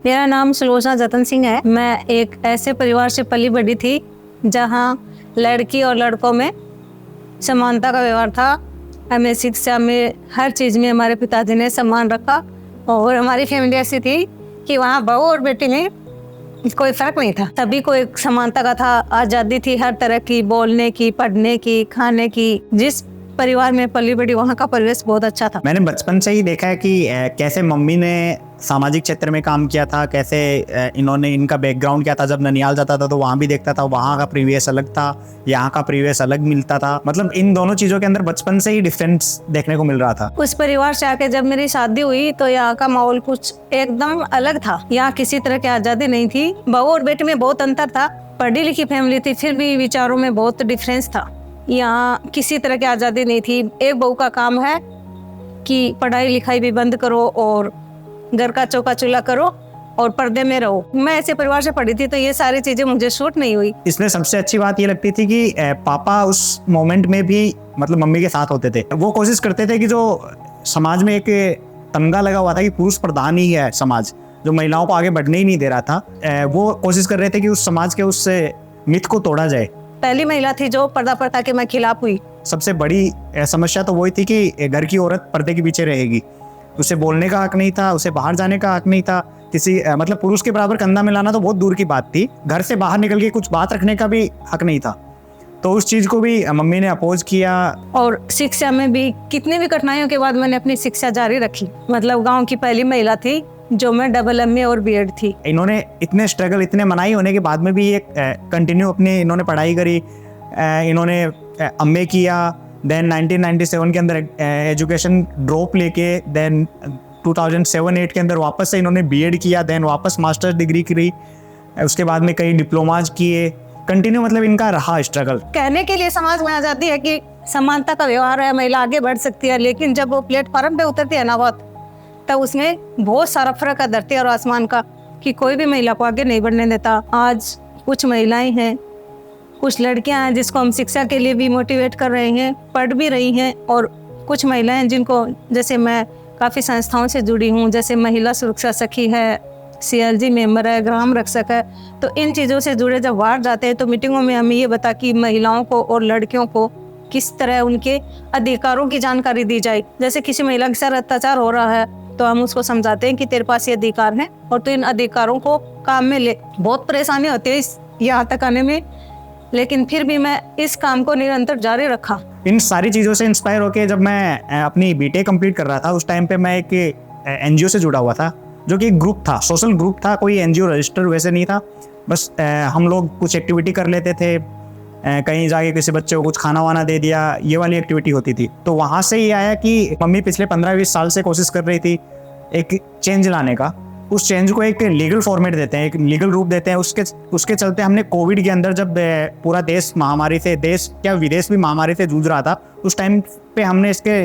मेरा नाम सुलोचना जतन सिंह है। मैं एक ऐसे परिवार से पली बढ़ी थी जहाँ लड़की और लड़कों में समानता का व्यवहार था। हमें शिक्षा में, हर चीज़ में हमारे पिताजी ने सम्मान रखा और हमारी फैमिली ऐसी थी कि वहाँ बहू और बेटी में कोई फर्क नहीं था। सभी को एक समानता का था, आज़ादी थी हर तरह की, बोलने की, पढ़ने की, खाने की। जिस परिवार में पली बड़ी वहाँ का परिवेश बहुत अच्छा था। मैंने बचपन से ही देखा है कि कैसे मम्मी ने सामाजिक क्षेत्र में काम किया था, कैसे इन्होंने, इनका बैकग्राउंड क्या था। जब ननिहाल जाता था तो वहाँ भी देखता था, वहाँ का प्रीवियस अलग था, यहाँ का प्रीवियस अलग मिलता था। मतलब इन दोनों चीज़ों के अंदर बचपन से ही डिफरेंस देखने को मिल रहा था। उस परिवार से आके जब मेरी शादी हुई तो यहाँ का माहौल कुछ एकदम अलग था। यहाँ किसी तरह की आज़ादी नहीं थी। बहू और बेटी में बहुत अंतर था। पढ़ी लिखी फैमिली थी, फिर भी विचारों में बहुत डिफरेंस था। यहाँ किसी तरह की आज़ादी नहीं थी। एक बहू का काम है कि पढ़ाई लिखाई भी बंद करो और घर का चौका चूल्हा करो और पर्दे में रहो। मैं ऐसे परिवार से पढ़ी थी तो ये सारी चीजें मुझे सूट नहीं हुई। इसमें सबसे अच्छी बात ये लगती थी कि पापा उस मोमेंट में भी मतलब मम्मी के साथ होते थे। वो कोशिश करते थे कि जो समाज में एक तमगा लगा हुआ था कि पुरुष प्रधान ही है समाज, जो महिलाओं को आगे बढ़ने ही नहीं दे रहा था, वो कोशिश कर रहे थे कि उस समाज के उस मिथ को तोड़ा जाए। पहली महिला थी जो पर्दा प्रथा के मैं खिलाफ हुई। सबसे बड़ी समस्या तो वही थी कि घर की औरत पर्दे के पीछे रहेगी, उसे बोलने का हक नहीं था, उसे बाहर जाने का हक नहीं था। किसी मतलब पुरुष के बराबर कंधा मिलाना तो बहुत दूर की बात थी, घर से बाहर निकल के कुछ बात रखने का भी हक नहीं था। तो उस चीज को भी मम्मी ने अपोज किया। और शिक्षा में भी कितनी भी कठिनाइयों के बाद मैंने अपनी शिक्षा जारी रखी। मतलब गांव की पहली महिला थी जो मैं डबल MA और BEd थी। इन्होंने इतने स्ट्रगल, इतने मनाही होने के बाद में भी एक कंटिन्यू अपनी इन्होंने पढ़ाई करी। इन्होंने MA किया, देन 1997 के अंदर एजुकेशन ड्रॉप लेके देन 2007-8 के अंदर वापस से इन्होंने BEd किया, देन वापस मास्टर्स डिग्री करी। उसके बाद में कई डिप्लोमाज किए। कंटिन्यू मतलब इनका रहा स्ट्रगल। कहने के लिए समाज में आ जाती है कि समानता का व्यवहार है, महिला आगे बढ़ सकती है, लेकिन जब वो प्लेटफॉर्म पे उतरती है ना बात, तब उसमें बहुत सारा फर्क है धरती और आसमान का, कि कोई भी महिला को आगे नहीं बढ़ने देता। आज कुछ महिलाएं हैं, कुछ लड़कियां हैं जिसको हम शिक्षा के लिए भी मोटिवेट कर रहे हैं, पढ़ भी रही हैं, और कुछ महिलाएं जिनको, जैसे मैं काफ़ी संस्थाओं से जुड़ी हूँ, जैसे महिला सुरक्षा सखी है, CLG मेंबर है, ग्राम रक्षक है। तो इन चीज़ों से जुड़े जब बाहर जाते हैं तो मीटिंगों में हमें ये बता कि महिलाओं को और लड़कियों को किस तरह उनके अधिकारों की जानकारी दी जाए। जैसे किसी महिला के साथ अत्याचार हो रहा है तो हम उसको समझाते हैं कि तेरे पास ये अधिकार है और तो इन अधिकारों को काम में ले। बहुत परेशानी होती है यहाँ तक आने में, लेकिन फिर भी मैं इस काम को निरंतर जारी रखा। इन सारी चीज़ों से इंस्पायर होकर जब मैं अपनी BTech कंप्लीट कर रहा था, उस टाइम पे मैं एक NGO से जुड़ा हुआ था, जो कि एक ग्रुप था, सोशल ग्रुप था। कोई NGO रजिस्टर वैसे नहीं था, बस हम लोग कुछ एक्टिविटी कर लेते थे, कहीं जाके किसी बच्चे को कुछ खाना वाना दे दिया, ये वाली एक्टिविटी होती थी। तो वहाँ से ये आया कि मम्मी पिछले 15-20 साल से कोशिश कर रही थी एक चेंज लाने का। उस चेंज को एक लीगल फॉर्मेट देते हैं, एक लीगल रूप देते हैं। उसके चलते हमने कोविड के अंदर, जब पूरा देश महामारी से, देश क्या विदेश भी महामारी से जूझ रहा था, उस टाइम पे हमने इसके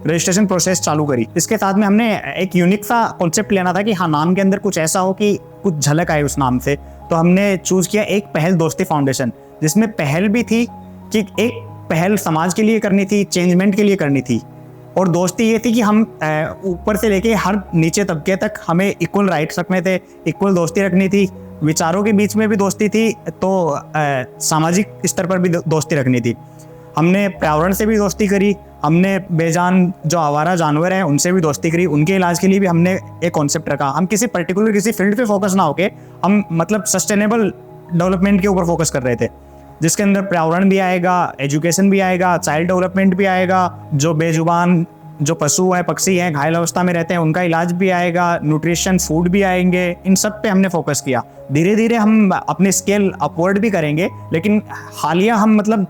रजिस्ट्रेशन प्रोसेस चालू करी। इसके साथ में हमने एक यूनिक सा कॉन्सेप्ट लेना था कि हाँ, नाम के अंदर कुछ ऐसा हो कि कुछ झलक आए उस नाम से। तो हमने चूज किया एक पहल दोस्ती फाउंडेशन, जिसमें पहल भी थी कि एक पहल समाज के लिए करनी थी, चेंजमेंट के लिए करनी थी, और दोस्ती ये थी कि हम ऊपर से लेके हर नीचे तबके तक हमें इक्वल राइट्स रखने थे, इक्वल दोस्ती रखनी थी। विचारों के बीच में भी दोस्ती थी, तो सामाजिक स्तर पर भी दोस्ती रखनी थी। हमने पर्यावरण से भी दोस्ती करी, हमने बेजान जो आवारा जानवर हैं उनसे भी दोस्ती करी, उनके इलाज के लिए भी हमने एक कॉन्सेप्ट रखा। हम किसी पर्टिकुलर किसी फील्ड पे फोकस ना होके हम मतलब सस्टेनेबल डेवलपमेंट के ऊपर फोकस कर रहे थे, जिसके अंदर पर्यावरण भी आएगा, एजुकेशन भी आएगा, चाइल्ड डेवलपमेंट भी आएगा, जो बेजुबान जो पशु हैं, पक्षी हैं, घायल अवस्था में रहते हैं, उनका इलाज भी आएगा, न्यूट्रिशन, फूड भी आएंगे। इन सब पे हमने फोकस किया। धीरे धीरे हम अपने स्केल अपवर्ड भी करेंगे, लेकिन हालिया हम मतलब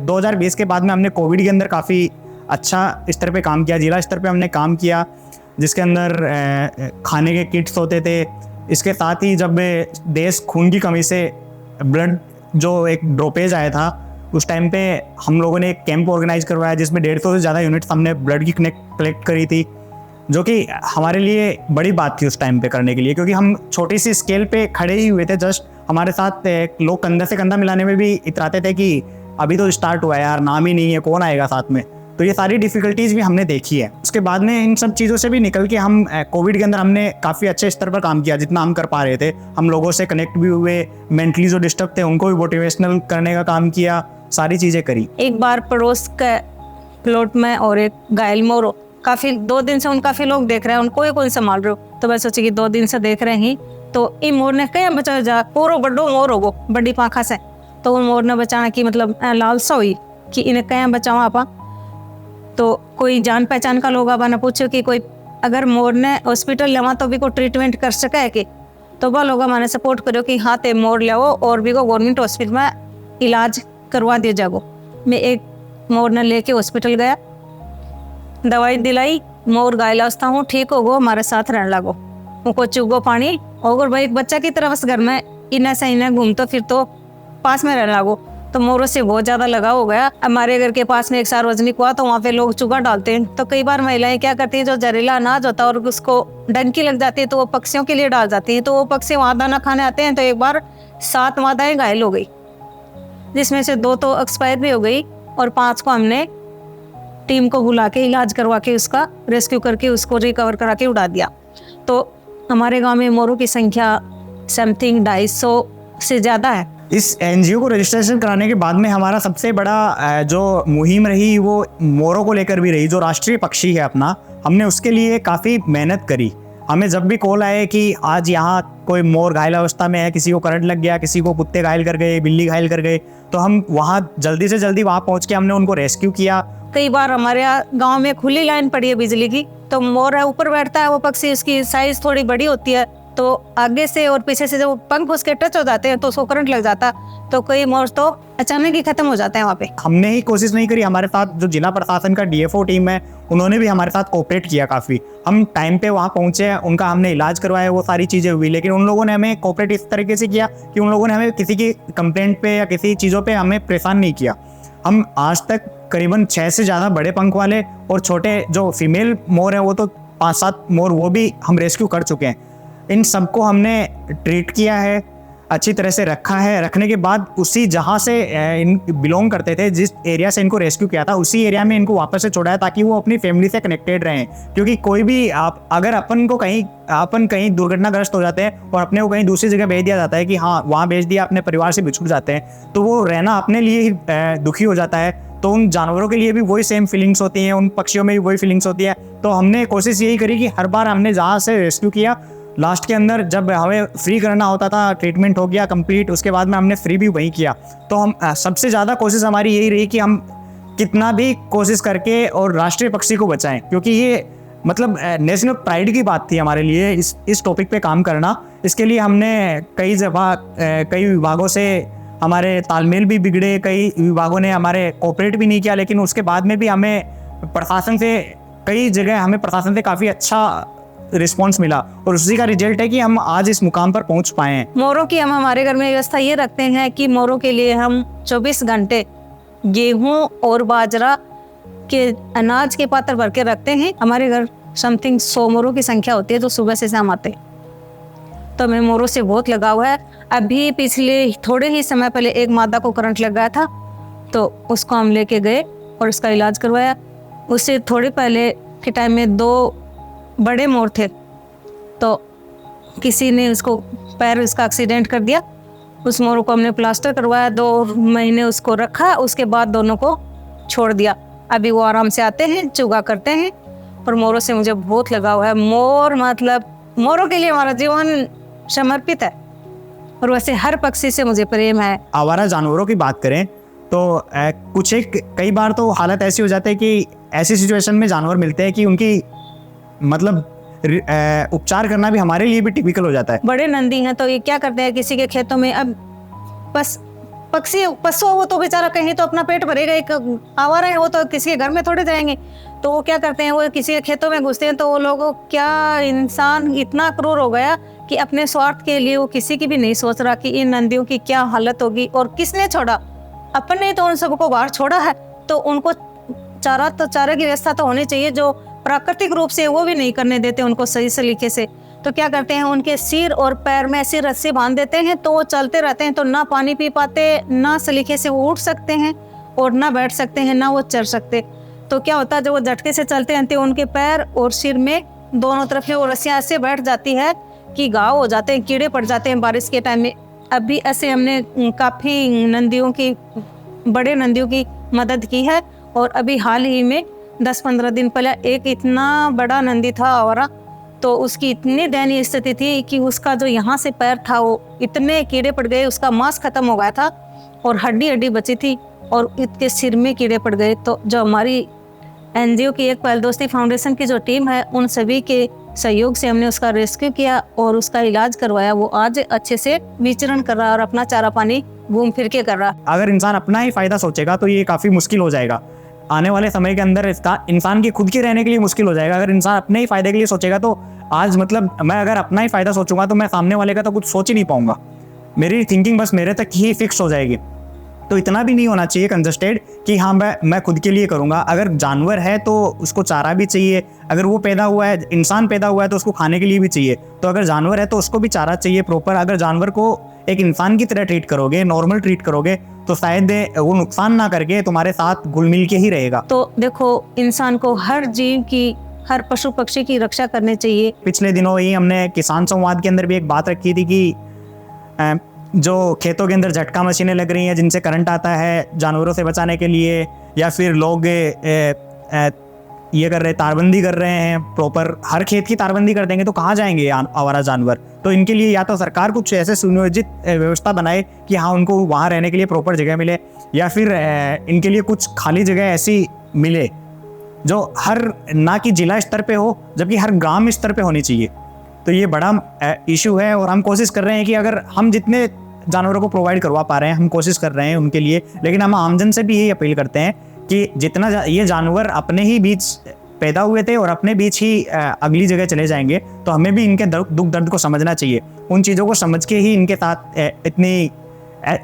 2020 के बाद में हमने कोविड के अंदर काफ़ी अच्छा स्तर पे काम किया, जिला स्तर पे हमने काम किया, जिसके अंदर खाने के किट्स होते थे। इसके साथ ही जब देश खून की कमी से ब्लड जो एक ड्रॉपेज आया था, उस टाइम पे हम लोगों ने एक कैंप ऑर्गेनाइज करवाया, जिसमें 150 से ज़्यादा यूनिट्स हमने ब्लड की कलेक्ट करी थी, जो कि हमारे लिए बड़ी बात थी उस टाइम पे करने के लिए, क्योंकि हम छोटी सी स्केल पे खड़े ही हुए थे। जस्ट हमारे साथ लोग कंधा से कंधा मिलाने में भी इतराते थे कि अभी तो स्टार्ट हुआ है यार, नाम ही नहीं है, कौन आएगा साथ में। तो ये सारी डिफिकल्टीज भी हमने देखी है। उसके बाद में इन सब चीज़ों से भी निकल के हम कोविड के अंदर हमने काफ़ी अच्छे स्तर पर काम किया, जितना हम कर पा रहे थे। हम लोगों से कनेक्ट भी हुए, मेंटली जो डिस्टर्ब थे उनको भी मोटिवेशनल करने का काम किया, सारी चीज़ें करी। एक बार पड़ोस के प्लॉट में और एक घायल मोर काफ़ी 2 दिन से काफ़ी लोग देख रहे हैं, उनको ही कौन संभाल रहे हो, तो मैं सोची कि 2 दिन से देख रहे हैं तो इन मोर ने कहीं बचा जा पूरा बड़ो मोर होगो बड़ी पाखा से, तो उन मोर ने बचाने की मतलब लालसा हुई कि इन्हें कहीं बचाओ आपा। तो कोई जान पहचान का लोग आपा ने पूछो कि कोई अगर मोर ने हॉस्पिटल लेवा तो भी को ट्रीटमेंट कर सके है कि, तो वह लोग मैंने सपोर्ट करो कि हाँ ते मोर ले और भी को गवर्नमेंट हॉस्पिटल में इलाज करवा दिया जागो। मैं एक मोर ने लेके हॉस्पिटल गया, दवाई दिलाई, मोर घायल अवस्था हूँ ठीक हो गो, हमारे साथ रहने लगो, उनको चुगो पानी और भाई एक बच्चा की तरह बस घर में इन्हें से इन्हें घूमतो फिर तो पास में रहने लगो। तो मोरों से बहुत ज़्यादा लगाव हो गया। हमारे घर के पास में एक सार्वजनिक हुआ तो वहाँ पे लोग चुगा डालते हैं, तो कई बार महिलाएं क्या करती हैं, जो जहरीला अनाज होता है और उसको डंकी लग जाती है तो वो पक्षियों के लिए डाल जाती हैं, तो वो पक्षी वहाँ दाना खाने आते हैं। तो एक बार 7 मादाएं घायल हो गई, जिसमें से 2 तो एक्सपायर भी हो गई और 5 को हमने टीम को बुला के इलाज करवा के उसका रेस्क्यू करके उसको रिकवर करा के उड़ा दिया। तो हमारे गांव में मोरों की संख्या समथिंग 250 से ज़्यादा है। इस एनजीओ को रजिस्ट्रेशन कराने के बाद में हमारा सबसे बड़ा जो मुहिम रही वो मोरों को लेकर भी रही, जो राष्ट्रीय पक्षी है अपना, हमने उसके लिए काफ़ी मेहनत करी। हमें जब भी कॉल आए कि आज यहाँ कोई मोर घायल अवस्था में है, किसी को करंट लग गया, किसी को कुत्ते घायल कर गए, बिल्ली घायल कर गए, तो हम वहाँ जल्दी से जल्दी वहाँ पहुँच के हमने उनको रेस्क्यू किया। कई बार हमारे गांव में खुली लाइन पड़ी है बिजली की, तो मोर है ऊपर बैठता है वो पक्षी, उसकी साइज थोड़ी बड़ी होती है, तो आगे से और पीछे से जब पंख उसके टच हो जाते हैं तो उसको करंट लग जाता, तो कई मोर तो अचानक ही खत्म हो जाते हैं वहाँ पे। हमने ही कोशिश नहीं करी, हमारे साथ जो जिला प्रशासन का डीएफओ टीम है उन्होंने भी हमारे साथ कोऑपरेट किया काफ़ी। हम टाइम पे वहाँ पहुँचे, उनका हमने इलाज करवाया, वो सारी चीज़ें हुई, लेकिन उन लोगों ने हमें कोऑपरेट इस तरीके से किया कि उन लोगों ने हमें किसी की कंप्लेंट पे या किसी चीज़ों पे हमें परेशान नहीं किया। हम आज तक करीबन 6 से ज़्यादा बड़े पंख वाले और छोटे जो फीमेल मोर हैं वो तो 5-7 मोर वो भी हम रेस्क्यू कर चुके हैं। इन सबको हमने ट्रीट किया है, अच्छी तरह से रखा है। रखने के बाद उसी जहाँ से इन बिलोंग करते थे, जिस एरिया से इनको रेस्क्यू किया था, उसी एरिया में इनको वापस से छोड़ा है ताकि वो अपनी फैमिली से कनेक्टेड रहें। क्योंकि कोई भी अगर अपन कहीं दुर्घटनाग्रस्त हो जाते हैं और अपने को कहीं दूसरी जगह भेज दिया जाता है कि हाँ वहाँ भेज दिया, अपने परिवार से बिछुड़ जाते हैं, तो वो रहना अपने लिए ही दुखी हो जाता है। तो उन जानवरों के लिए भी वही सेम फीलिंग्स होती हैं, उन पक्षियों में भी वही फीलिंग्स होती है। तो हमने कोशिश यही करी कि हर बार हमने जहाँ से रेस्क्यू किया, लास्ट के अंदर जब हमें फ्री करना होता था, ट्रीटमेंट हो गया कंप्लीट, उसके बाद में हमने फ्री भी वही किया। तो हम सबसे ज़्यादा कोशिश हमारी यही रही कि हम कितना भी कोशिश करके और राष्ट्रीय पक्षी को बचाएं, क्योंकि ये मतलब नेशनल प्राइड की बात थी हमारे लिए इस टॉपिक पे काम करना। इसके लिए हमने कई विभागों से हमारे तालमेल भी बिगड़े, कई विभागों ने हमारे कोऑपरेट भी नहीं किया, लेकिन उसके बाद में भी हमें प्रशासन से काफ़ी अच्छा रिस्पॉन्स मिला और उसी का रिजल्ट है कि हम आज इस मुकाम पर पहुंच पाए हैं। मोरों की हम हमारे घर में व्यवस्था ये रखते हैं कि मोरों के लिए हम 24 घंटे गेहूं और बाजरा के अनाज के पात्र भर के रखते हैं। हमारे घर समथिंग 100 मोरों की संख्या होती है, तो सुबह से शाम आते हैं। तो हमें मोरों से बहुत लगाव है। अभी पिछले थोड़े ही समय पहले एक मादा को करंट लग गया था, तो उसको हम लेके गए और उसका इलाज करवाया। उससे थोड़े पहले के टाइम में 2 बड़े मोर थे, तो किसी ने उसको पैर उसका एक्सीडेंट कर दिया। उस मोर को हमने प्लास्टर करवाया, 2 महीने उसको रखा, उसके बाद दोनों को छोड़ दिया। अभी वो आराम से आते हैं, चुगा करते हैं। और मोरों से मुझे बहुत लगाव है। मोरों के लिए हमारा जीवन समर्पित है, और वैसे हर पक्षी से मुझे प्रेम है। आवारा जानवरों की बात करें तो कई बार तो हालत ऐसी हो जाती है कि ऐसी सिचुएशन में जानवर मिलते हैं कि उनकी मतलब उपचार करना भी हमारे लिए भी टिपिकल हो जाता है। बड़े नंदी हैं तो ये क्या करते हैं, किसी के खेतों में, अब बस पशु वो तो बेचारा कहीं तो अपना पेट भरेगा, एक आवारा है वो तो किसी के घर में थोड़े जाएंगे। तो वो क्या करते हैं, वो किसी के खेतों में घुसते हैं। तो वो लोगों क्या इंसान इतना क्रूर हो गया कि अपने स्वार्थ के लिए वो किसी की भी नहीं सोच रहा कि इन नंदियों की क्या हालत होगी। और किसने छोड़ा, अपन ने तो उन सबको बाहर छोड़ा है। तो उनको चारे की व्यवस्था तो होनी चाहिए, जो प्राकृतिक रूप से वो भी नहीं करने देते उनको सही सलीके से। तो क्या करते हैं, उनके सिर और पैर में ऐसी रस्सी बांध देते हैं, तो वो चलते रहते हैं। तो ना पानी पी पाते, ना सलीके से वो उठ सकते हैं और ना बैठ सकते हैं, ना वो चर सकते। तो क्या होता है, जब वो झटके से चलते हैं तो उनके पैर और सिर में दोनों तरफ में वो रस्सियाँ ऐसे बैठ जाती है कि घाव हो जाते हैं, कीड़े पड़ जाते हैं बारिश के टाइम में। अभी ऐसे हमने काफ़ी नंदियों की, बड़े नंदियों की मदद की है। और अभी हाल ही में 10-15 दिन पहले एक इतना बड़ा नंदी था आवारा, तो उसकी इतनी दयनीय स्थिति थी कि उसका जो यहाँ से पैर था वो इतने कीड़े पड़ गए, उसका मांस खत्म हो गया था और हड्डी हड्डी बची थी और इसके सिर में कीड़े पड़ गए। तो जो हमारी एनजीओ की एक पहल दोस्ती फाउंडेशन की जो टीम है, उन सभी के सहयोग से हमने उसका रेस्क्यू किया और उसका इलाज करवाया। वो आज अच्छे से विचरण कर रहा है और अपना चारा पानी घूम फिर के कर रहा है। अगर इंसान अपना ही फायदा सोचेगा तो ये काफ़ी मुश्किल हो जाएगा। आने वाले समय के अंदर इसका इंसान की खुद के रहने के लिए मुश्किल हो जाएगा। अगर इंसान अपने ही फायदे के लिए सोचेगा तो आज मतलब मैं अगर अपना ही फायदा सोचूंगा तो मैं सामने वाले का तो कुछ सोच ही नहीं पाऊंगा। मेरी थिंकिंग बस मेरे तक ही फिक्स हो जाएगी। तो इतना भी नहीं होना चाहिए कंजस्टेड कि हाँ मैं खुद के लिए करूँगा। अगर जानवर है तो उसको चारा भी चाहिए, अगर वो पैदा हुआ है, इंसान पैदा हुआ है तो उसको खाने के लिए भी चाहिए। तो अगर जानवर है तो उसको भी चारा चाहिए प्रॉपर। अगर जानवर को एक इंसान की तरह ट्रीट करोगे, नॉर्मल ट्रीट करोगे, तो शायद वो नुकसान ना करके तुम्हारे साथ घुल मिल के ही रहेगा। तो देखो, इंसान को हर जीव की, हर पशु पक्षी की रक्षा करनी चाहिए। पिछले दिनों ही हमने किसान संवाद के अंदर भी एक बात रखी थी कि जो खेतों के अंदर झटका मशीनें लग रही हैं जिनसे करंट आता है जानवरों से बचाने के लिए, या फिर लोग ये कर रहे, तारबंदी कर रहे हैं प्रॉपर, हर खेत की तारबंदी कर देंगे तो कहाँ जाएंगे आवारा जानवर। तो इनके लिए या तो सरकार कुछ ऐसे सुनियोजित व्यवस्था बनाए कि हाँ उनको वहाँ रहने के लिए प्रॉपर जगह मिले, या फिर इनके लिए कुछ खाली जगह ऐसी मिले जो हर ना कि जिला स्तर पे हो जबकि हर ग्राम स्तर पे होनी चाहिए। तो ये बड़ा इशू है और हम कोशिश कर रहे हैं कि अगर हम जितने जानवरों को प्रोवाइड करवा पा रहे हैं हम कोशिश कर रहे हैं उनके लिए, लेकिन हम आमजन से भी यही अपील करते हैं कि जितना ये जानवर अपने ही बीच पैदा हुए थे और अपने बीच ही अगली जगह चले जाएंगे, तो हमें भी इनके दुख दर्द को समझना चाहिए। उन चीज़ों को समझ के ही इनके साथ इतनी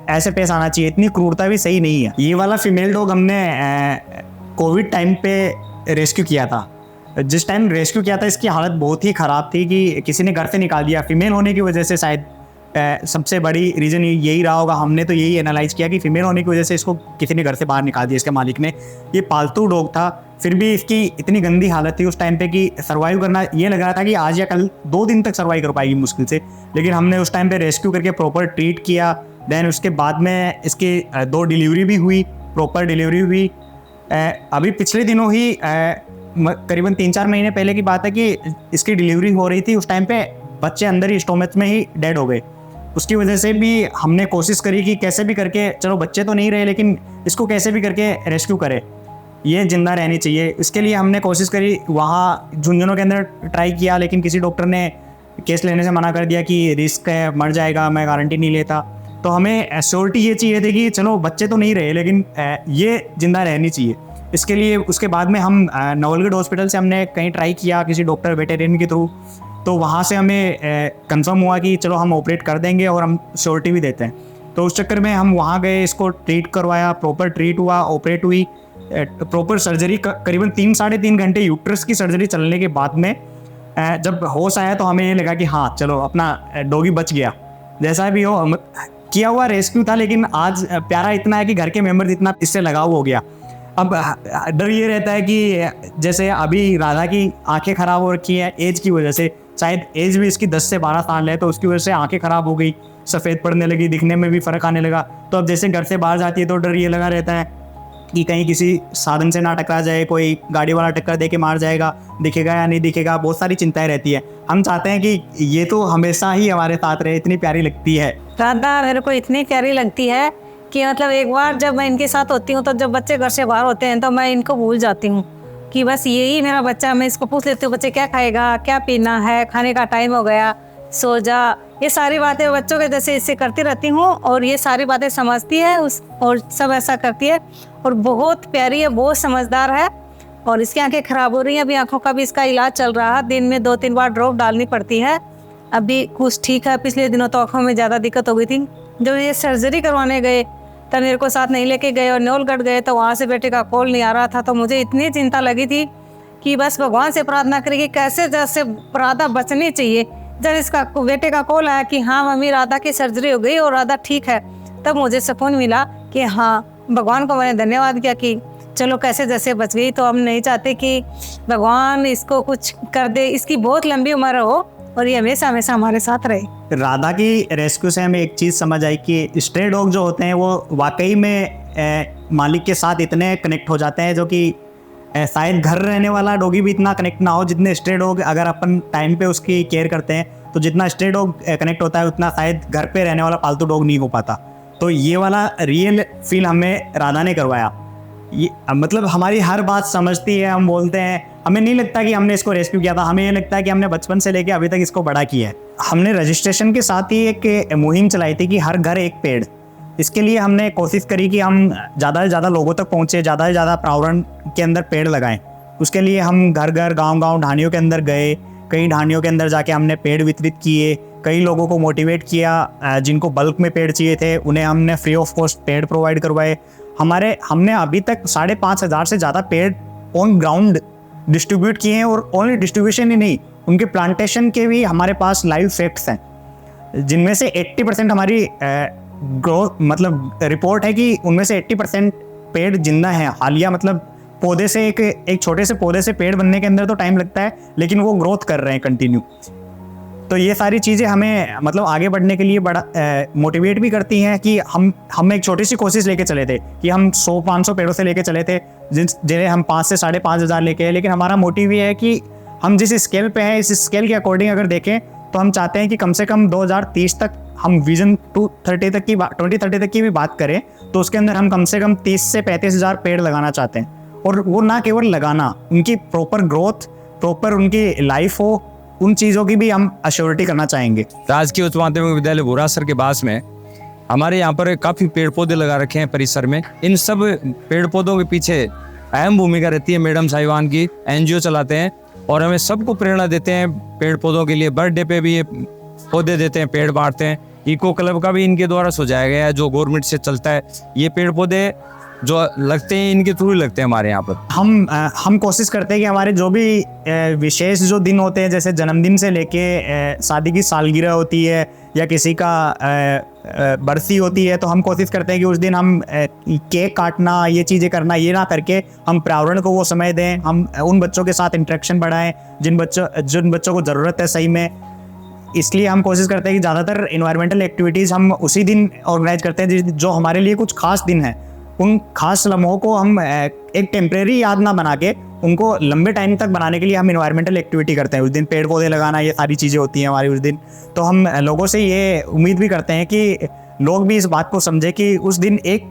ऐसे पेश आना चाहिए। इतनी क्रूरता भी सही नहीं है। ये वाला फीमेल डॉग हमने कोविड टाइम पे रेस्क्यू किया था। जिस टाइम रेस्क्यू किया था इसकी हालत बहुत ही ख़राब थी कि किसी ने घर से निकाल दिया। फीमेल होने की वजह से शायद सबसे बड़ी रीज़न यही रहा होगा। हमने तो यही एनालाइज किया कि फीमेल होने की वजह से इसको किसी ने घर से बाहर निकाल दिया, इसके मालिक ने। ये पालतू डॉग था, फिर भी इसकी इतनी गंदी हालत थी उस टाइम पे कि सर्वाइव करना ये लग रहा था कि आज या कल 2 दिन तक सर्वाइव कर पाएगी मुश्किल से। लेकिन हमने उस टाइम पे रेस्क्यू करके प्रॉपर ट्रीट किया। देन उसके बाद में इसकी 2 डिलीवरी भी हुई, प्रॉपर डिलीवरी हुई। अभी पिछले दिनों ही करीबन 3-4 महीने पहले की बात है कि इसकी डिलीवरी हो रही थी। उस टाइम पे बच्चे अंदर ही स्टोमच में ही डेड हो गए। उसकी वजह से भी हमने कोशिश करी कि कैसे भी करके, चलो बच्चे तो नहीं रहे लेकिन इसको कैसे भी करके रेस्क्यू करें, ये जिंदा रहनी चाहिए। इसके लिए हमने कोशिश करी, वहाँ झुंझुनों के अंदर ट्राई किया, लेकिन किसी डॉक्टर ने केस लेने से मना कर दिया कि रिस्क है, मर जाएगा, मैं गारंटी नहीं लेता। तो हमें एश्योरिटी ये चाहिए थी कि चलो बच्चे तो नहीं रहे लेकिन ये जिंदा रहनी चाहिए। इसके लिए उसके बाद में हम नवलगढ़ हॉस्पिटल से हमने कहीं ट्राई किया किसी डॉक्टर वेटेरियन के थ्रू, तो वहाँ से हमें कंफर्म हुआ कि चलो हम ऑपरेट कर देंगे और हम श्योरिटी भी देते हैं। तो उस चक्कर में हम वहाँ गए, इसको ट्रीट करवाया, प्रॉपर ट्रीट हुआ, ऑपरेट हुई, प्रॉपर सर्जरी, करीबन 3-3.5 घंटे यूट्रस की सर्जरी चलने के बाद में जब होश आया तो हमें ये लगा कि हाँ चलो अपना डॉगी बच गया। जैसा भी हो किया हुआ रेस्क्यू था, लेकिन आज प्यारा इतना है कि घर के मेंबर इतना इससे लगाव हो गया। अब डर ये रहता है कि जैसे अभी राधा की आंखें ख़राब हो रखी है एज की वजह से, शायद एज भी इसकी 10 से 12 साल है, तो उसकी वजह से आंखें ख़राब हो गई, सफ़ेद पड़ने लगी, दिखने में भी फ़र्क आने लगा। तो अब जैसे घर से बाहर जाती है तो डर ये लगा रहता है कि कहीं किसी साधन से ना टकरा जाए, कोई गाड़ी वाला टक्कर दे के मार जाएगा, दिखेगा या नहीं दिखेगा, बहुत सारी चिंताएं रहती है। हम चाहते हैं कि ये तो हमेशा ही हमारे साथ रहे, इतनी प्यारी लगती है राधा। मेरे को इतनी प्यारी लगती है कि मतलब एक बार जब मैं इनके साथ होती हूँ तो जब बच्चे घर से बाहर होते हैं तो मैं इनको भूल जाती हूँ कि बस यही मेरा बच्चा। मैं इसको पूछ लेती हूँ बच्चे क्या खाएगा, क्या पीना है, खाने का टाइम हो गया, सो जा, ये सारी बातें बच्चों के जैसे इससे करती रहती हूँ और ये सारी बातें समझती है और सब ऐसा करती है और बहुत प्यारी है, बहुत समझदार है। और इसकी आंखें ख़राब हो रही हैं, अभी आंखों का भी इसका इलाज चल रहा है, दिन में 2-3 बार ड्रॉप डालनी पड़ती है। अभी कुछ ठीक है, पिछले दिनों तो आँखों में ज़्यादा दिक्कत हो गई थी। जब ये सर्जरी करवाने गए तब मेरे को साथ नहीं लेके गए और नवलगढ़ गए तो वहाँ से बेटे का कॉल नहीं आ रहा था, तो मुझे इतनी चिंता लगी थी कि बस भगवान से प्रार्थना करी कि कैसे जैसे राधा बचनी चाहिए। जब इसका बेटे का कॉल आया कि हाँ मम्मी राधा की सर्जरी हो गई और राधा ठीक है, तब मुझे सुकून मिला कि हाँ भगवान को मैंने धन्यवाद किया कि चलो कैसे जैसे बच गई। तो हम नहीं चाहते कि भगवान इसको कुछ कर दे, इसकी बहुत लंबी उम्र हो और ये हमेशा हमेशा हमारे साथ रहे। राधा की रेस्क्यू से हमें एक चीज़ समझ आई कि स्ट्रे डॉग जो होते हैं वो वाकई में मालिक के साथ इतने कनेक्ट हो जाते हैं, जो कि शायद घर रहने वाला डॉगी भी इतना कनेक्ट ना हो जितने स्ट्रे डॉग, अगर अपन टाइम पे उसकी केयर करते हैं तो जितना स्ट्रे डॉग कनेक्ट होता है उतना शायद घर पे रहने वाला पालतू डॉग नहीं हो पाता। तो ये वाला रियल फील हमें राधा ने करवाया। ये मतलब हमारी हर बात समझती है, हम बोलते हैं, हमें नहीं लगता कि हमने इसको रेस्क्यू किया था, हमें ये लगता है कि हमने बचपन से लेके अभी तक इसको बड़ा किया है। हमने रजिस्ट्रेशन के साथ ही एक मुहिम चलाई थी कि हर घर एक पेड़। इसके लिए हमने कोशिश करी कि हम ज़्यादा से ज़्यादा लोगों तक पहुँचे, ज़्यादा से ज़्यादा पर्यावरण के अंदर पेड़ लगाएं। उसके लिए हम घर घर, गांव गांव, ढानियों के अंदर गए। कई ढानियों के अंदर जाके हमने पेड़ वितरित किए, कई लोगों को मोटिवेट किया, जिनको बल्क में पेड़ चाहिए थे उन्हें हमने फ्री ऑफ कॉस्ट पेड़ प्रोवाइड करवाए। हमने अभी तक 5,500 से ज़्यादा पेड़ ऑन ग्राउंड डिस्ट्रीब्यूट किए हैं, और ओनली डिस्ट्रीब्यूशन ही नहीं, उनके प्लांटेशन के भी हमारे पास लाइव फैक्ट्स हैं, जिनमें से 80% हमारी ग्रोथ मतलब रिपोर्ट है कि उनमें से 80% पेड़ जिंदा हैं। हालिया मतलब पौधे से एक छोटे से पौधे से पेड़ बनने के अंदर तो टाइम लगता है, लेकिन वो ग्रोथ कर रहे हैं कंटिन्यू। तो ये सारी चीज़ें हमें मतलब आगे बढ़ने के लिए बड़ा मोटिवेट भी करती हैं कि हम एक छोटी सी कोशिश लेके चले थे कि हम 100-500 पेड़ों से लेके चले थे, जिन्हें हम 5 से 5,500 लेके आए। लेकिन हमारा मोटिव ये है कि हम जिस स्केल पे हैं, इस स्केल के अकॉर्डिंग अगर देखें तो हम चाहते हैं कि कम से कम 2030 तक हम विजन 2030 तक की भी बात करें तो उसके अंदर हम कम से कम 30 से 35,000 पेड़ लगाना चाहते हैं। और वो ना केवल लगाना, उनकी प्रॉपर ग्रोथ, प्रॉपर उनकी लाइफ हो, उन चीज़ों की भी हम अश्योरिटी करना चाहेंगे। राजकीय उच्च माध्यमिक विद्यालय भूरासर के पास में हमारे यहाँ पर काफ़ी पेड़ पौधे लगा रखे हैं परिसर में। इन सब पेड़ पौधों के पीछे अहम भूमिका रहती है मैडम साहिबान की। एनजीओ चलाते हैं और हमें सबको प्रेरणा देते हैं पेड़ पौधों के लिए। बर्थडे पे भी ये पौधे देते हैं, पेड़ बांटते हैं। इको क्लब का भी इनके द्वारा सुझाया गया है, जो गवर्नमेंट से चलता है। ये पेड़ पौधे जो लगते हैं इनके थ्रू ही लगते हैं हमारे यहाँ पर। हम कोशिश करते हैं कि हमारे जो भी विशेष जो दिन होते हैं, जैसे जन्मदिन से लेके शादी की सालगिरह होती है या किसी का बरसी होती है, तो हम कोशिश करते हैं कि उस दिन हम केक काटना, ये चीज़ें करना, ये ना करके हम पर्यावरण को वो समय दें। हम उन बच्चों के साथ इंटरेक्शन बढ़ाएं जिन बच्चों को ज़रूरत है सही में। इसलिए हम कोशिश करते हैं कि ज़्यादातर इन्वायरमेंटल एक्टिविटीज़ हम उसी दिन ऑर्गेनाइज करते हैं जो हमारे लिए कुछ खास दिन है। उन खास लम्हों को हम एक टेम्परेरी याद ना बना के उनको लंबे टाइम तक बनाने के लिए हम इन्वायरमेंटल एक्टिविटी करते हैं। उस दिन पेड़ पौधे लगाना, ये सारी चीज़ें होती हैं हमारी उस दिन। तो हम लोगों से ये उम्मीद भी करते हैं कि लोग भी इस बात को समझे कि उस दिन एक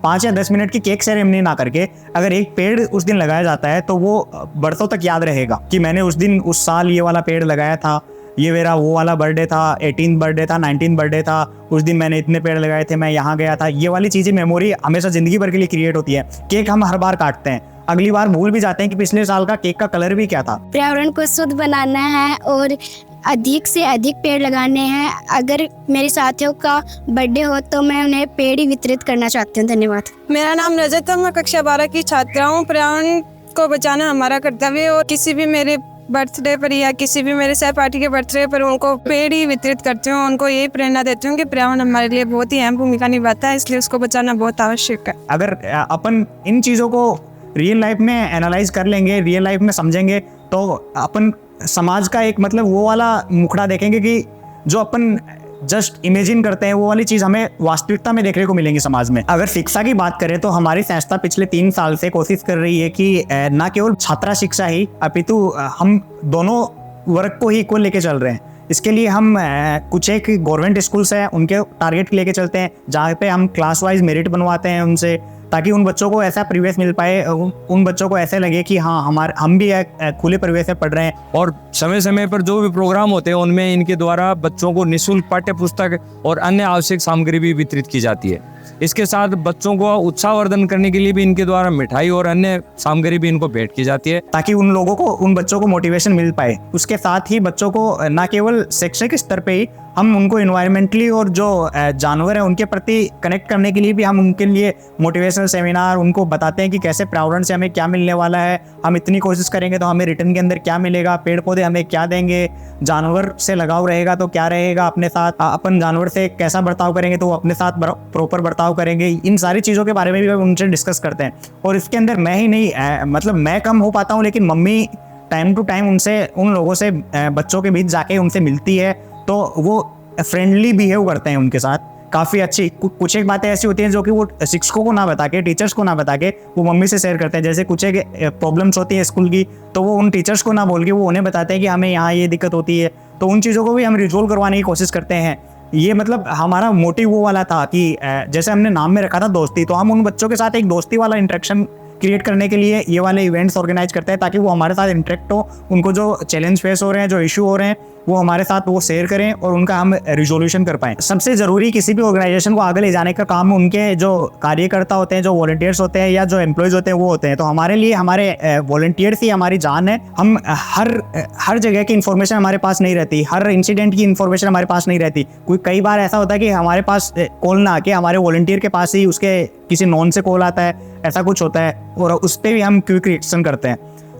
5 या 10 मिनट की केक सेरेमनी ना करके अगर एक पेड़ उस दिन लगाया जाता है तो वो बरसों तक याद रहेगा कि मैंने उस दिन, उस साल ये वाला पेड़ लगाया था, ये मेरा वो वाला बर्थडे था, 18th बर्थडे था, 19th बर्थडे था, उस दिन मैंने इतने पेड़ लगाए थे, मैं यहाँ गया था। ये वाली चीज़ें, मेमोरी हमेशा ज़िंदगी भर के लिए क्रिएट होती है। केक हम हर बार काटते हैं, अगली बार भूल भी जाते हैं कि पिछले साल का केक का कलर भी क्या था। पर्यावरण को शुद्ध बनाना है और अधिक से अधिक पेड़ लगाने हैं। अगर मेरे साथियों का बर्थडे हो तो मैं उन्हें पेड़ ही वितरित करना चाहती हूँ। धन्यवाद। मेरा नाम रजत है, मैं कक्षा 12 की छात्रा हूँ। पर्यावरण को बचाना हमारा कर्तव्य है और किसी भी मेरे बर्थडे पर या किसी भी मेरे सहपाठी के बर्थडे पर उनको पेड़ ही वितरित करती हूँ। उनको यही प्रेरणा देती हूँ कि पर्यावरण हमारे लिए बहुत ही अहम भूमिका निभाता है, इसलिए उसको बचाना बहुत आवश्यक है। अगर अपन इन चीज़ों को रियल लाइफ में एनालाइज कर लेंगे, रियल लाइफ में समझेंगे, तो अपन समाज का एक मतलब वो वाला मुखड़ा देखेंगे कि जो अपन जस्ट इमेजिन करते हैं वो वाली चीज़ हमें वास्तविकता में देखने को मिलेंगी समाज में। अगर शिक्षा की बात करें तो हमारी संस्था पिछले 3 साल से कोशिश कर रही है कि न केवल छात्रा शिक्षा ही अपितु हम दोनों वर्ग को ही इक्वल लेके चल रहे हैं। इसके लिए हम कुछ एक गवर्नमेंट स्कूल्स हैं उनके टारगेट लेके चलते हैं, जहाँ पे हम क्लास वाइज मेरिट बनवाते हैं उनसे, ताकि उन बच्चों को ऐसा परिवेश मिल पाए, उन बच्चों को ऐसे लगे कि हाँ हम भी खुले परिवेश में पढ़ रहे हैं। और समय समय पर जो भी प्रोग्राम होते हैं उनमें इनके द्वारा बच्चों को निःशुल्क पाठ्य पुस्तक और अन्य आवश्यक सामग्री भी वितरित की जाती है। इसके साथ बच्चों को उत्साहवर्धन करने के लिए भी इनके द्वारा मिठाई और अन्य सामग्री भी इनको भेंट की जाती है, ताकि उन बच्चों को मोटिवेशन मिल पाए। उसके साथ ही बच्चों को न केवल शैक्षिक स्तर पे ही हम उनको इन्वायरमेंटली और जो जानवर हैं उनके प्रति कनेक्ट करने के लिए भी हम उनके लिए मोटिवेशनल सेमिनार उनको बताते हैं कि कैसे पर्यावरण से हमें क्या मिलने वाला है, हम इतनी कोशिश करेंगे तो हमें रिटर्न के अंदर क्या मिलेगा, पेड़ पौधे हमें क्या देंगे, जानवर से लगाव रहेगा तो क्या रहेगा अपने साथ, अपन जानवर से कैसा बर्ताव करेंगे तो वो अपने साथ प्रॉपर बर्ताव बर्ताव करेंगे, इन सारी चीज़ों के बारे में भी हम उनसे डिस्कस करते हैं। और इसके अंदर मैं ही नहीं मतलब मैं कम हो पाता हूँ, लेकिन मम्मी टाइम टू टाइम उनसे, उन लोगों से बच्चों के बीच जाके उनसे मिलती है, तो वो फ्रेंडली बिहेव करते हैं उनके साथ काफ़ी अच्छी। कुछ एक बातें ऐसी होती हैं जो कि वो शिक्षकों को ना बता के, टीचर्स को ना बता के वो मम्मी से शेयर करते हैं। जैसे कुछ एक प्रॉब्लम्स होती है स्कूल की, तो वो उन टीचर्स को ना बोल के वो उन्हें बताते हैं कि हमें यहाँ ये दिक्कत होती है, तो उन चीज़ों को भी हम रिजोल्व करवाने की कोशिश करते हैं। ये मतलब हमारा मोटिव वो वाला था कि जैसे हमने नाम में रखा था दोस्ती, तो हम उन बच्चों के साथ एक दोस्ती वाला इंटरेक्शन क्रिएट करने के लिए ये वाले इवेंट्स ऑर्गेनाइज करते हैं, ताकि वो हमारे साथ इंटरेक्ट हो, उनको जो चैलेंज फेस हो रहे हैं, जो इशू हो रहे हैं, वो हमारे साथ वो शेयर करें और उनका हम रिजोल्यूशन कर पाएँ। सबसे ज़रूरी किसी भी ऑर्गेनाइजेशन को आगे ले जाने का काम उनके जो कार्यकर्ता होते हैं, जो वॉलंटियर्स होते हैं या जो एम्प्लॉयज़ होते हैं वो होते हैं। तो हमारे लिए हमारे वॉलंटियर्स ही हमारी जान है। हम हर जगह की इन्फॉर्मेशन हमारे पास नहीं रहती, हर इंसिडेंट की इन्फॉर्मेशन हमारे पास नहीं रहती। कई बार ऐसा होता है कि हमारे पास कॉल ना आके हमारे वॉलंटियर के पास ही उसके किसी नॉन से कॉल आता है, ऐसा कुछ होता है, और उस पर भी हम क्विक रिएक्शन करते हैं।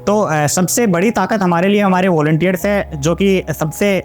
तो सबसे बड़ी ताकत हमारे लिए हमारे वॉलंटियर्स है, जो कि सबसे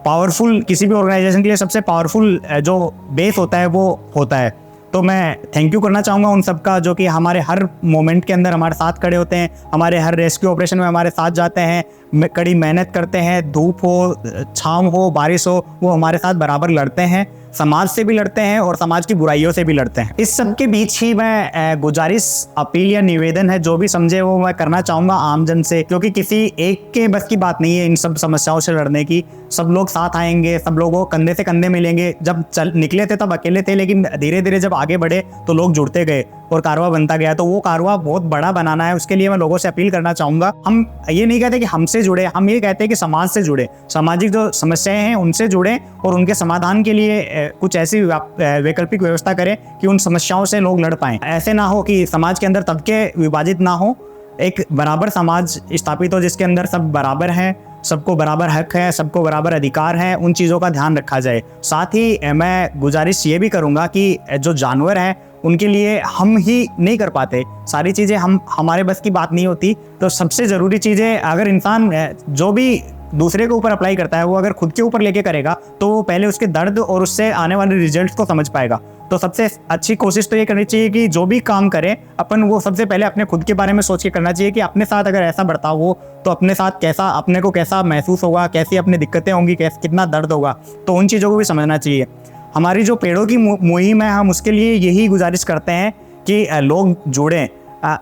पावरफुल, किसी भी ऑर्गेनाइजेशन के लिए सबसे पावरफुल जो बेस होता है वो होता है। तो मैं थैंक यू करना चाहूँगा उन सबका, जो कि हमारे हर मोमेंट के अंदर हमारे साथ खड़े होते हैं, हमारे हर रेस्क्यू ऑपरेशन में हमारे साथ जाते हैं, कड़ी मेहनत करते हैं, धूप हो, छाँव हो, बारिश हो, वो हमारे साथ बराबर लड़ते हैं, समाज से भी लड़ते हैं और समाज की बुराइयों से भी लड़ते हैं। इस सब के बीच ही मैं गुजारिश, अपील या निवेदन है, जो भी समझे वो मैं करना चाहूँगा आमजन से, क्योंकि किसी एक के बस की बात नहीं है इन सब समस्याओं से लड़ने की। सब लोग साथ आएंगे, सब लोगों कंधे से कंधे मिलेंगे। जब निकले थे तब अकेले थे, लेकिन धीरे धीरे जब आगे बढ़े तो लोग जुड़ते गए और कारवा बनता गया। तो वो कारवा बहुत बड़ा बनाना है, उसके लिए मैं लोगों से अपील करना चाहूँगा। हम ये नहीं कहते कि हमसे जुड़े, हम ये कहते हैं कि समाज से जुड़े, सामाजिक जो समस्याएं हैं उनसे जुड़े और उनके समाधान के लिए कुछ ऐसी वैकल्पिक व्यवस्था करें कि उन समस्याओं से लोग लड़ पाएं। ऐसे ना हो कि समाज के अंदर तबके विभाजित ना हो, एक बराबर समाज स्थापित हो जिसके अंदर सब बराबर हैं, सबको बराबर हक है, सबको बराबर अधिकार है। उन चीज़ों का ध्यान रखा जाए। साथ ही मैं गुजारिश ये भी करूँगा कि जो जानवर हैं उनके लिए हम ही नहीं कर पाते सारी चीज़ें, हमारे बस की बात नहीं होती। तो सबसे ज़रूरी चीज़ें अगर इंसान जो भी दूसरे के ऊपर अप्लाई करता है वो अगर खुद के ऊपर लेके करेगा तो वो पहले उसके दर्द और उससे आने वाले रिजल्ट्स को समझ पाएगा। तो सबसे अच्छी कोशिश तो ये करनी चाहिए कि जो भी काम करें अपन, वो सबसे पहले अपने खुद के बारे में सोच के करना चाहिए कि अपने साथ अगर ऐसा बर्ताव हो तो अपने साथ कैसा, अपने को कैसा महसूस होगा, कैसी अपनी दिक्कतें होंगी, कितना दर्द होगा। तो उन चीज़ों को भी समझना चाहिए। हमारी जो पेड़ों की मुहिम है, हम उसके लिए यही गुजारिश करते हैं कि लोग जुड़ें।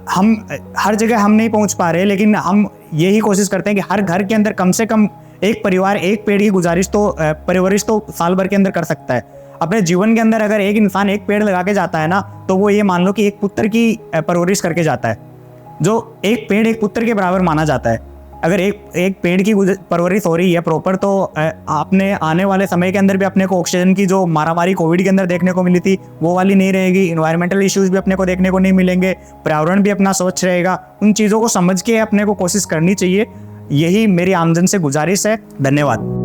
हम हर जगह हम नहीं पहुंच पा रहे, लेकिन हम यही कोशिश करते हैं कि हर घर के अंदर कम से कम एक परिवार एक पेड़ की परवरिश तो साल भर के अंदर कर सकता है। अपने जीवन के अंदर अगर एक इंसान एक पेड़ लगा के जाता है ना, तो वो ये मान लो कि एक पुत्र की परवरिश करके जाता है। जो एक पेड़ एक पुत्र के बराबर माना जाता है। अगर एक पेड़ की परवरिश हो रही है प्रॉपर, तो आपने आने वाले समय के अंदर भी अपने को ऑक्सीजन की जो मारामारी कोविड के अंदर देखने को मिली थी वो वाली नहीं रहेगी। इन्वायरमेंटल इश्यूज भी अपने को देखने को नहीं मिलेंगे, पर्यावरण भी अपना स्वच्छ रहेगा। उन चीज़ों को समझ के अपने को कोशिश करनी चाहिए। यही मेरी आमजन से गुजारिश है। धन्यवाद।